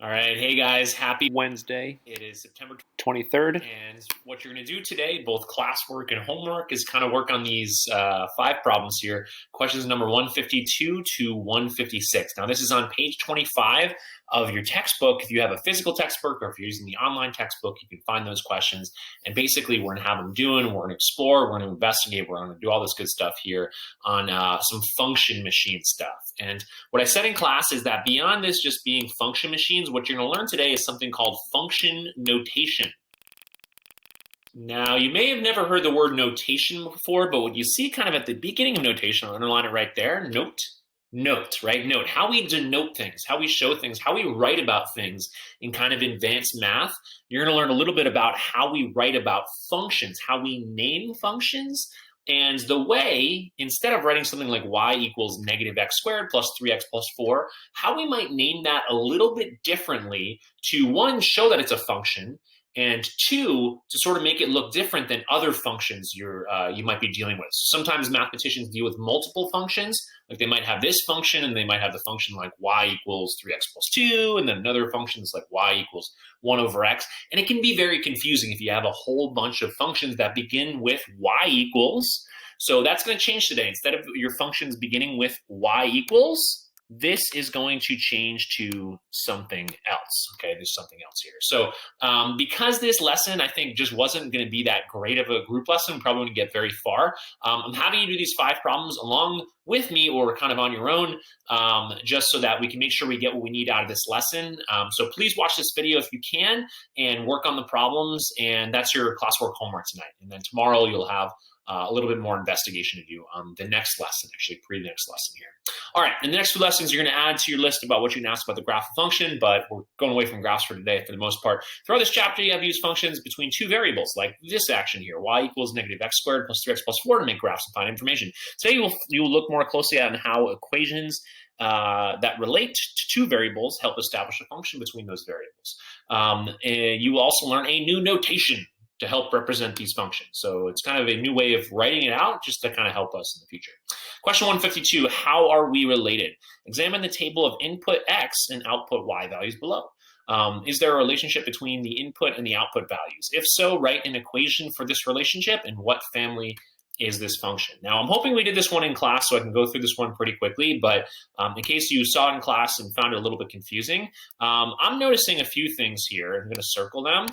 All right, hey guys, happy Wednesday. It is September 23rd, and what you're going to do today, both classwork and homework, is kind of work on these 5 problems here. Questions number 152 to 156. Now, this is on page 25 of your textbook. If you have a physical textbook or if you're using the online textbook, you can find those questions. And basically, we're going to have them doing, we're going to explore, we're going to investigate, we're going to do all this good stuff here on some function machine stuff. And what I said in class is that beyond this just being function machines, what you're going to learn today is something called function notation. Now, you may have never heard the word notation before, but what you see kind of at the beginning of notation, I'll underline it right there, note, right? Note, how we denote things, how we show things, how we write about things in kind of advanced math. You're going to learn a little bit about how we write about functions, how we name functions, and the way, instead of writing something like y equals negative x squared plus 3x plus 4, how we might name that a little bit differently to, one, show that it's a function, and two, to sort of make it look different than other functions you might be dealing with. Sometimes mathematicians deal with multiple functions, like they might have this function and they might have the function like y equals 3x plus 2, and then another function is like y equals 1 over x. And it can be very confusing if you have a whole bunch of functions that begin with y equals. So that's going to change today. Instead of your functions beginning with y equals, this is going to change to something else. Okay, there's something else here. So because this lesson, I think, just wasn't going to be that great of a group lesson, probably wouldn't get very far. I'm having you do these 5 problems along with me or kind of on your own, just so that we can make sure we get what we need out of this lesson. So please watch this video if you can and work on the problems. And that's your classwork homework tonight. And then tomorrow you'll have a little bit more investigation to do on the next lesson, actually pre-next lesson here. All right, in the next 2 lessons, you're going to add to your list about what you can ask about the graph of function, but we're going away from graphs for today for the most part. Throughout this chapter, you have used functions between 2 variables, like this action here, y equals negative x squared plus 3x plus 4 to make graphs and find information. Today, you will look more closely at how equations that relate to 2 variables help establish a function between those variables. And you will also learn a new notation to help represent these functions. So it's kind of a new way of writing it out just to kind of help us in the future. Question 152, how are we related? Examine the table of input x and output y values below. Is there a relationship between the input and the output values? If so, write an equation for this relationship and what family is this function? Now, I'm hoping we did this one in class so I can go through this one pretty quickly, but in case you saw it in class and found it a little bit confusing, I'm noticing a few things here. I'm going to circle them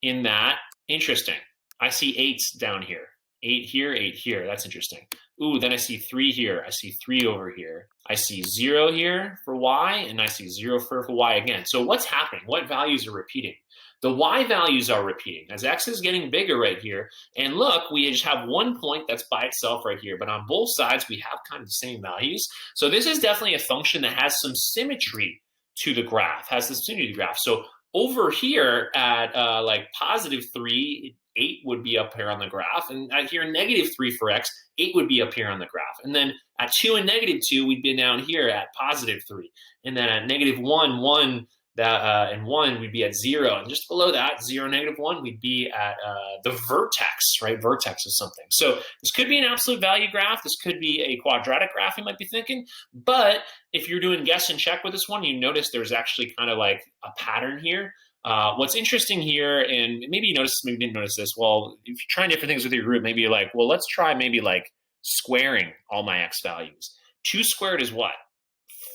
in that. Interesting. I see 8s down here. 8 here, 8 here. That's interesting. Ooh, then I see 3 here. I see 3 over here. I see 0 here for y, and I see 0 for y again. So what's happening? What values are repeating? The y values are repeating as x is getting bigger right here. And look, we just have 1 point that's by itself right here. But on both sides, we have kind of the same values. So this is definitely a function that has some symmetry to the graph, has the symmetry to the graph. So over here at like positive 3, 8 would be up here on the graph. And at here, negative 3 for x, 8 would be up here on the graph. And then at 2 and negative 2, we'd be down here at positive 3. And then at negative 1, 1, and 1, we'd be at 0. And just below that, 0, negative 1, we'd be at the vertex, right? Vertex of something. So this could be an absolute value graph. This could be a quadratic graph, you might be thinking. But if you're doing guess and check with this one, you notice there's actually kind of like a pattern here. What's interesting here, and maybe you noticed, maybe you didn't notice this, well, if you're trying different things with your group, maybe you're like, well, let's try maybe like squaring all my x values. 2 squared is what?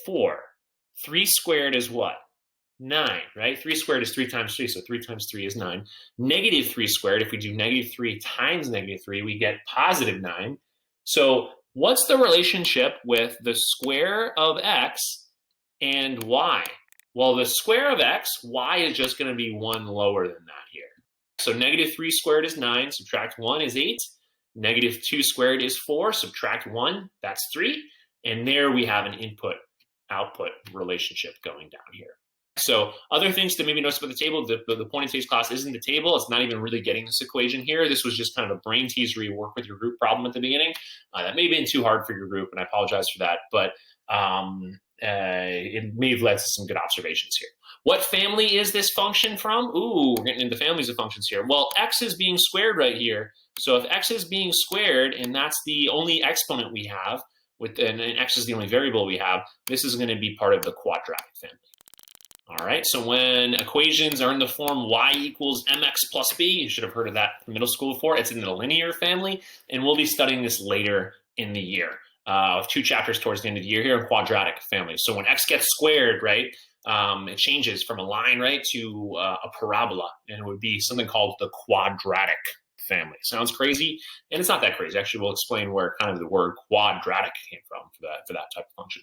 4. 3 squared is what? 9, right? 3 squared is 3 times 3, so 3 times 3 is 9. Negative 3 squared, if we do negative 3 times negative 3, we get positive 9. So what's the relationship with the square of x and y? Well, the square of x, y is just going to be 1 lower than that here. So negative 3 squared is 9, subtract 1 is 8. Negative 2 squared is 4, subtract 1, that's 3. And there we have an input-output relationship going down here. So other things to maybe notice about the table, the point in today's class isn't the table. It's not even really getting this equation here. This was just kind of a brain teaser you work with your group problem at the beginning. That may have been too hard for your group, and I apologize for that. But it may have led to some good observations here. What family is this function from? Ooh, we're getting into families of functions here. Well, x is being squared right here. So if x is being squared, and that's the only exponent we have, and x is the only variable we have, this is going to be part of the quadratic family. All right, so when equations are in the form y equals mx plus b, you should have heard of that from middle school before. It's in the linear family, and we'll be studying this later in the year. 2 chapters towards the end of the year here in quadratic families. So when x gets squared, right, it changes from a line, right, to a parabola, and it would be something called the quadratic family. Sounds crazy, and it's not that crazy. Actually, we'll explain where kind of the word quadratic came from for that type of function.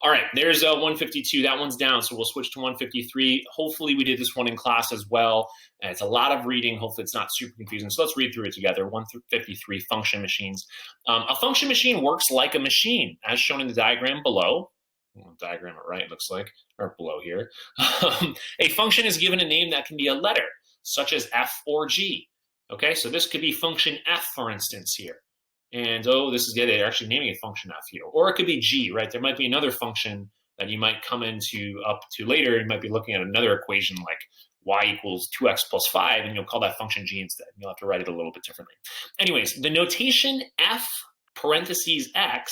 All right, there's 152. That one's down, so we'll switch to 153. Hopefully, we did this one in class as well. And it's a lot of reading. Hopefully, it's not super confusing. So let's read through it together. 153 function machines. A function machine works like a machine, as shown in the diagram below. Diagram it right, looks like, or below here. A function is given a name that can be a letter, such as f or g. Okay, so this could be function f, for instance, here. And, this is good. They're actually naming a function f here. Or it could be g, right? There might be another function that you might come up to later. You might be looking at another equation like y equals 2x plus 5, and you'll call that function g instead. You'll have to write it a little bit differently. Anyways, the notation f parentheses x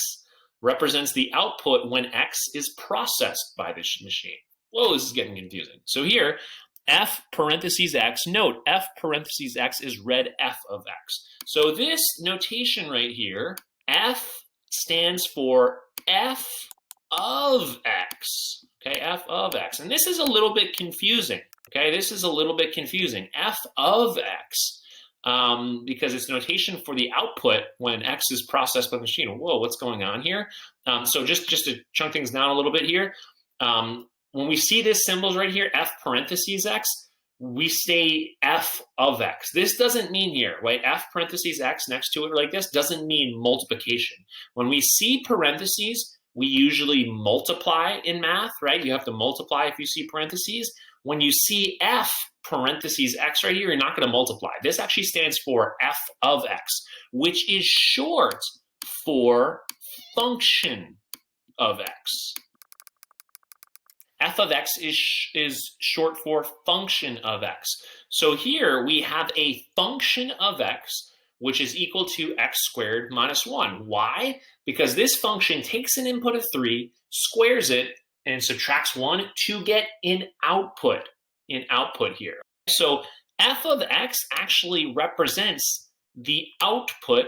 represents the output when x is processed by this machine. Whoa, this is getting confusing. So here, f parentheses x, note f parentheses x is read f of x. So this notation right here, f stands for f of x, okay, f of x. And this is a little bit confusing, okay? This is a little bit confusing, f of x, because it's notation for the output when x is processed by the machine. Whoa, what's going on here? So just to chunk things down a little bit here, when we see this symbols right here, f parentheses x, we say f of x. This doesn't mean here, right? F parentheses x next to it like this doesn't mean multiplication. When we see parentheses, we usually multiply in math, right? You have to multiply if you see parentheses. When you see f parentheses x right here, you're not going to multiply. This actually stands for f of x, which is short for function of x. F of x is short for function of x. So here we have a function of x, which is equal to x squared minus 1. Why? Because this function takes an input of 3, squares it, and subtracts 1 to get an output here. So f of x actually represents the output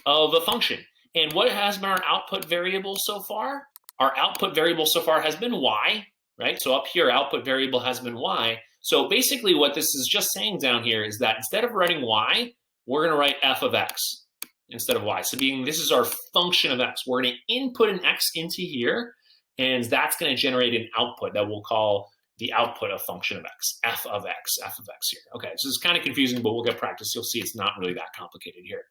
of a function. And what has been our output variable so far? Our output variable so far has been y, right? So up here, output variable has been y. So basically what this is just saying down here is that instead of writing y, we're going to write f of x instead of y. So this is our function of x. We're going to input an x into here, and that's going to generate an output that we'll call the output of function of x, f of x here. Okay, so it's kind of confusing, but we'll get practice. You'll see it's not really that complicated here.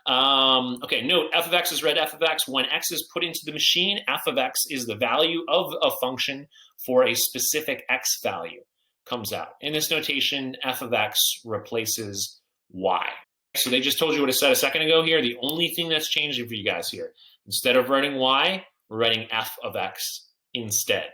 Okay, note f of x is read f of x. When x is put into the machine, f of x is the value of a function for a specific x value comes out. In this notation, f of x replaces y. So they just told you what I said a second ago here. The only thing that's changing for you guys here, instead of writing y, we're writing f of x instead.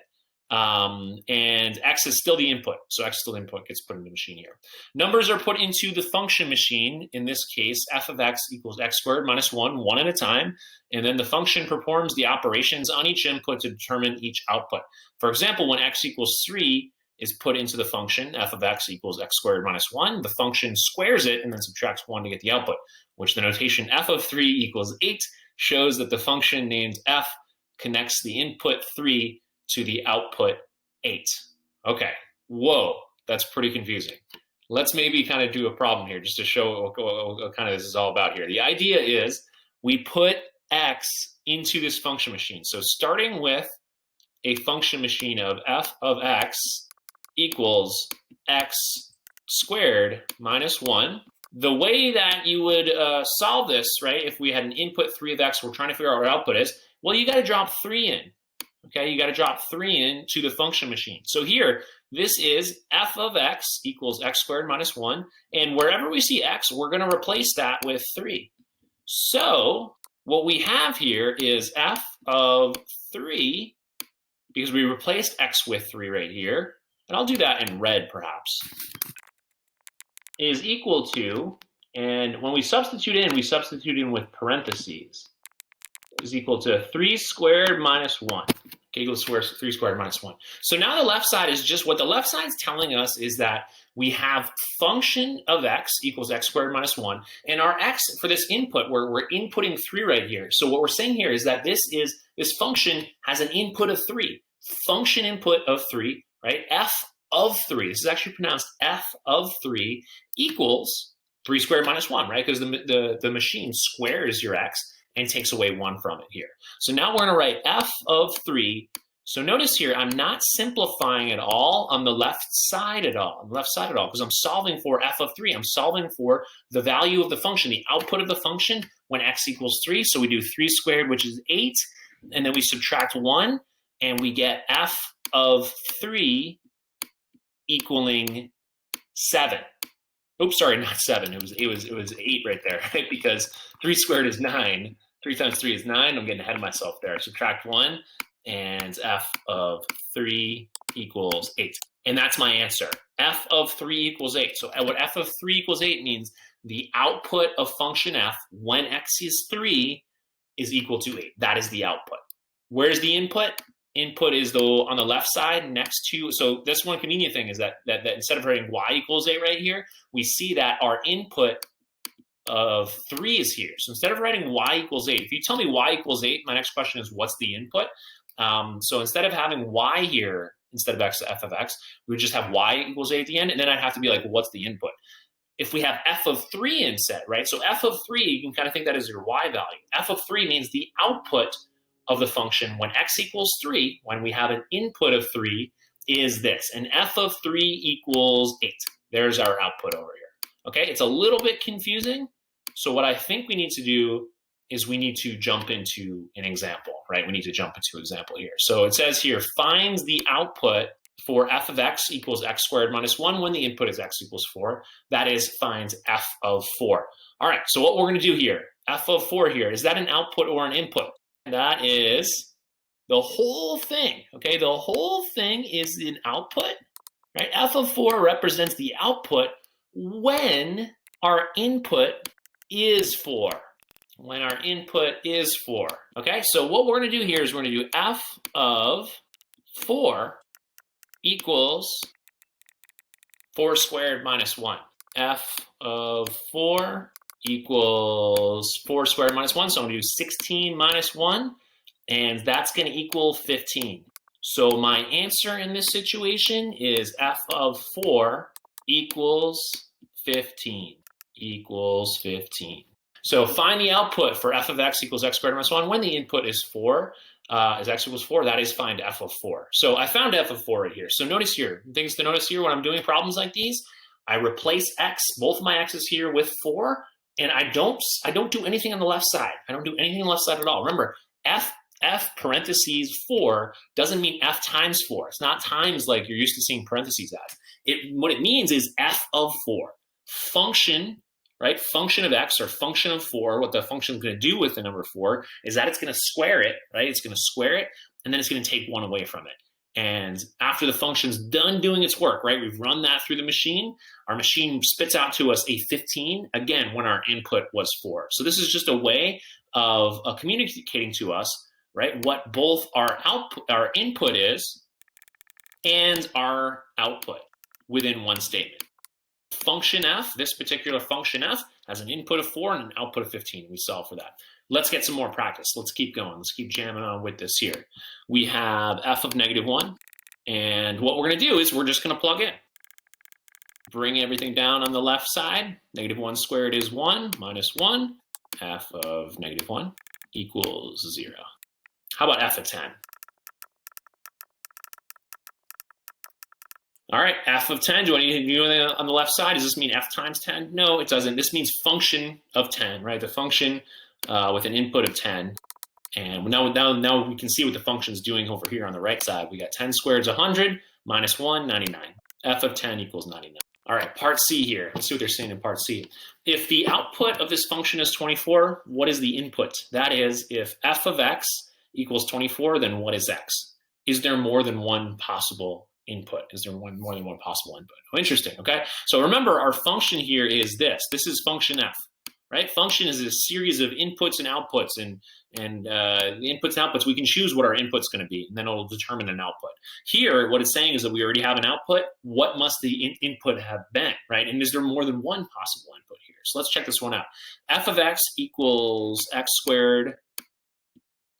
And x is still the input. So x is still the input, gets put in the machine here. Numbers are put into the function machine. In this case, f of x equals x squared minus 1, one at a time. And then the function performs the operations on each input to determine each output. For example, when x equals 3 is put into the function, f of x equals x squared minus 1, the function squares it and then subtracts 1 to get the output, which the notation f of 3 equals 8 shows that the function named f connects the input 3 to the output 8. Okay, whoa, that's pretty confusing. Let's maybe kind of do a problem here just to show what kind of this is all about here. The idea is we put x into this function machine. So starting with a function machine of f of x equals x squared minus 1. The way that you would solve this, right, if we had an input 3 of x, we're trying to figure out what our output is, well, you got to drop 3 in. Okay, you got to drop 3 in to the function machine. So here, this is f of x equals x squared minus 1. And wherever we see x, we're going to replace that with 3. So what we have here is f of 3, because we replaced x with 3 right here, and I'll do that in red perhaps, is equal to, and when we substitute in with parentheses, is equal to 3 squared minus 1. equals 3 squared minus 1. So now the left side is just what the left side is telling us is that we have function of x equals x squared minus 1. And our x for this input, we're inputting 3 right here. So what we're saying here is that this function has an input of 3. Function input of 3, right? F of 3. This is actually pronounced f of 3 equals 3 squared minus 1, right? Because the machine squares your x and takes away 1 from it here. So now we're going to write f of 3. So notice here, I'm not simplifying at all on the left side at all, because I'm solving for f of 3. I'm solving for the value of the function, the output of the function when x equals 3. So we do 3 squared, which is 8, and then we subtract 1, and we get f of 3 equaling 7. Oops, sorry, not 7. It was 8 right there, right? Because 3 squared is 9. 3 times 3 is 9. I'm getting ahead of myself there. Subtract 1, and f of 3 equals 8. And that's my answer. F of 3 equals 8. So what f of 3 equals 8 means the output of function f when x is 3 is equal to 8. That is the output. Where's the input? Input is though on the left side next to, so this one convenient thing is that instead of writing y equals 8 right here, we see that our input of 3 is here. So instead of writing y equals 8, if you tell me y equals 8, my next question is what's the input? So instead of having y here, instead of f of x, we would just have y equals 8 at the end, and then I'd have to be like, well, what's the input? If we have f of 3 instead, right? So f of 3, you can kind of think that as your y value. F of 3 means the output of the function when x equals 3, when we have an input of 3, is this. And f of 3 equals 8. There's our output over here. Okay, it's a little bit confusing. So what I think we need to do is we need to jump into an example, right? We need to jump into an example here. So it says here, finds the output for f of x equals x squared minus 1 when the input is x equals 4. That is, finds f of 4. All right, so what we're going to do here, f of 4 here, is that an output or an input? That is the whole thing, okay? The whole thing is an output, right? F of 4 represents the output when our input is 4. When our input is 4, okay? So what we're going to do here is we're going to do f of 4 equals 4 squared minus 1. F of 4 equals 4 squared minus 1. So I'm going to do 16 minus 1, and that's going to equal 15. So my answer in this situation is f of 4 equals 15. Equals 15. So find the output for f of x equals x squared minus 1 when the input is 4, is x equals 4. That is find f of 4. So I found f of 4 right here. So notice here, things to notice here when I'm doing problems like these, I replace x, both my x's here, with 4, and I don't do anything on the left side. I don't do anything on the left side at all. Remember, f parentheses 4 doesn't mean f times 4. It's not times like you're used to seeing parentheses as. What it means is f of 4. Function, right? Function of x or function of 4, what the function is going to do with the number 4 is that it's going to square it, right? It's going to square it, and then it's going to take 1 away from it. And after the function's done doing its work, right, we've run that through the machine, our machine spits out to us a 15, again, when our input was 4. So this is just a way of communicating to us, right, what both our input is and our output within one statement. Function f, this particular function f, has an input of 4 and an output of 15. We solve for that. Let's get some more practice. Let's keep going. Let's keep jamming on with this here. We have f of negative 1. And what we're going to do is we're just going to plug in. Bring everything down on the left side. Negative 1 squared is 1 minus 1. F of negative 1 equals 0. How about f of 10? All right, f of 10, do I need to do anything on the left side? Does this mean f times 10? No, it doesn't. This means function of 10, right? The function with an input of 10. And now we can see what the function's doing over here on the right side. We got 10 squared is 100, minus 1, 99. F of 10 equals 99. All right, part C here. Let's see what they're saying in part C. If the output of this function is 24, what is the input? That is, if f of x equals 24, then what is x? Is there more than one possible input? Is there more than one possible input? Oh, interesting, okay? So remember, our function here is this. This is function f, right? Function is a series of inputs and outputs, and the inputs and outputs, we can choose what our input's going to be, and then it'll determine an output. Here, what it's saying is that we already have an output. What must the input have been, right? And is there more than one possible input here? So let's check this one out. F of x equals x squared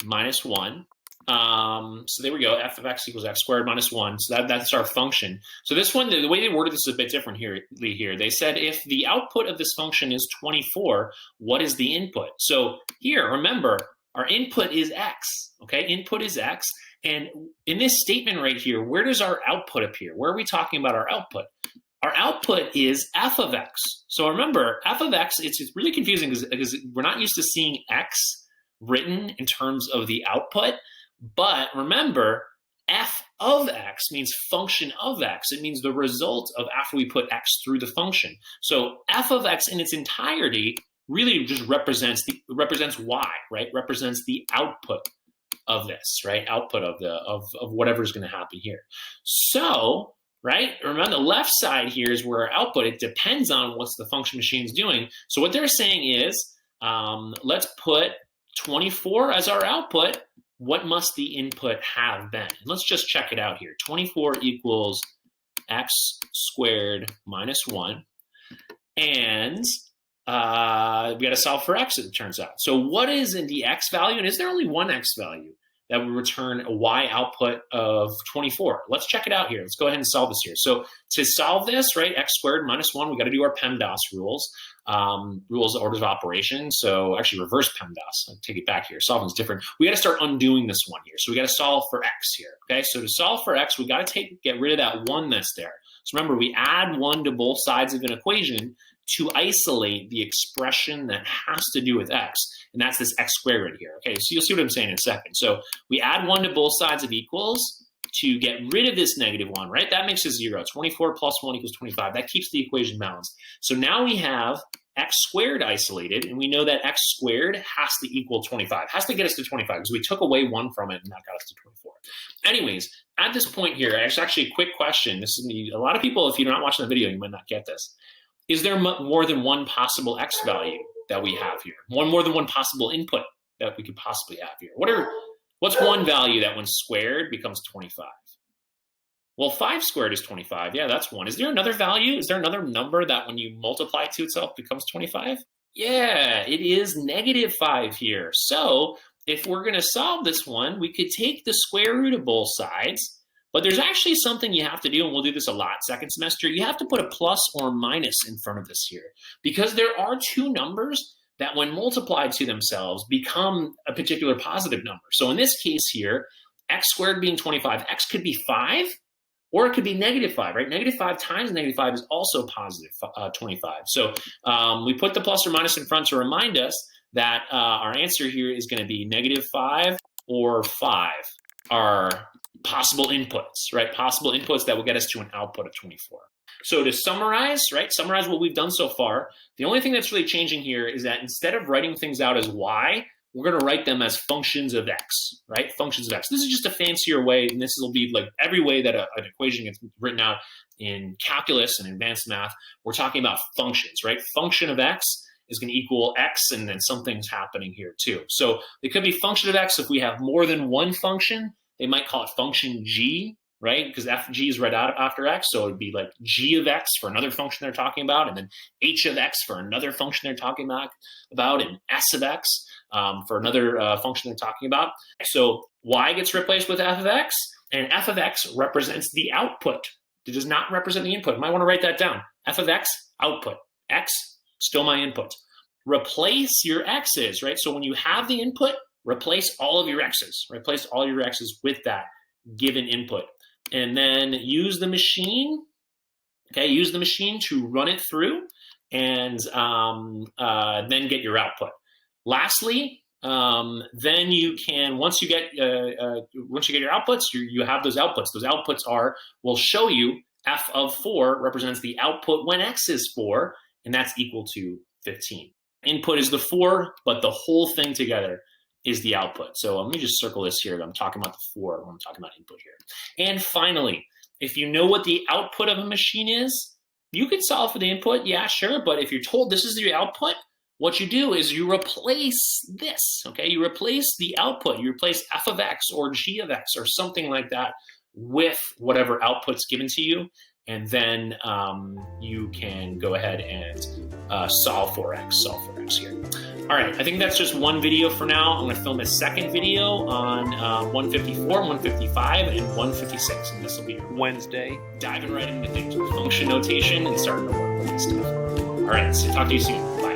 minus 1. So there we go. F of x equals x squared minus 1. So that's our function. So this one, the way they worded this is a bit different here. They said if the output of this function is 24, what is the input? So here, remember, our input is x. Okay, input is x. And in this statement right here, where does our output appear? Where are we talking about our output? Our output is f of x. So remember, f of x, it's really confusing because we're not used to seeing x written in terms of the output. But remember, f of x means function of x. It means the result of after we put x through the function. So f of x in its entirety really just represents y, right? Represents the output of this, right? Output of whatever's going to happen here. So, right? Remember, the left side here is where our output. It depends on what's the function machine's doing. So what they're saying is, let's put 24 as our output. What must the input have been? And let's just check it out here. 24 equals x squared minus 1. And we got to solve for x, it turns out. So what is in the x value? And is there only one x value that would return a y output of 24? Let's check it out here. Let's go ahead and solve this here. So to solve this, right, x squared minus 1, we got to do our Pemdas rules. Rules of orders of operation. So actually reverse Pemdas. I'll take it back here. Solving is different. We got to start undoing this one here. So we got to solve for x here. Okay, so to solve for x, we got to get rid of that 1 that's there. So remember, we add 1 to both sides of an equation to isolate the expression that has to do with x, and that's this x squared right here. Okay, so you'll see what I'm saying in a second. So we add 1 to both sides of equals to get rid of this negative 1, right? That makes it 0. 24 plus 1 equals 25. That keeps the equation balanced. So now we have x squared isolated, and we know that x squared has to equal 25, has to get us to 25, because we took away 1 from it, and that got us to 24. Anyways, at this point here, it's actually a quick question. This is a lot of people, if you're not watching the video, you might not get this. Is there more than one possible x value that we have here? More than one possible input that we could possibly have here? What's one value that when squared becomes 25? Well, 5 squared is 25. Yeah, that's 1. Is there another value? Is there another number that when you multiply it to itself becomes 25? Yeah, it is -5 here. So if we're going to solve this one, we could take the square root of both sides. But there's actually something you have to do, and we'll do this a lot second semester. You have to put a plus or minus in front of this here, because there are two numbers that when multiplied to themselves become a particular positive number. So in this case here, x squared being 25, x could be 5, or it could be -5, right? -5 times -5 is also positive 25. So we put the plus or minus in front to remind us that our answer here is going to be -5 or 5 are possible inputs, right? Possible inputs that will get us to an output of 24. So to summarize, right? Summarize what we've done so far. The only thing that's really changing here is that instead of writing things out as y, we're going to write them as functions of x, right? Functions of x. This is just a fancier way, and this will be like every way that an equation gets written out in calculus and advanced math. We're talking about functions, right? Function of x is going to equal x, and then something's happening here too. So it could be function of x if we have more than one function. They might call it function g, right? Because g is right out after x, so it'd be like g of x for another function they're talking about, and then h of x for another function they're talking about, and s of x for another function they're talking about. So y gets replaced with f of x, and f of x represents the output. It does not represent the input. You might want to write that down. F of x, output. X, still my input. Replace your x's, right? So when you have the input, replace all of your x's. Replace all your x's with that given input. And then use the machine, okay? Use the machine to run it through, and then get your output. Lastly, then you can, once you get your outputs, you have those outputs. Those outputs will show you f of 4 represents the output when x is 4, and that's equal to 15. Input is the 4, but the whole thing together is the output. So let me just circle this here. I'm talking about the 4 when I'm talking about input here. And finally, if you know what the output of a machine is, you can solve for the input, yeah, sure. But if you're told this is your output, what you do is you replace this, okay? You replace the output. You replace f of x or g of x or something like that with whatever output's given to you, and then you can go ahead and solve for x here. All right, I think that's just one video for now. I'm gonna film a second video on 154, 155, and 156, and this will be Wednesday, diving right into function notation and starting to work with this stuff. All right, so talk to you soon. Bye.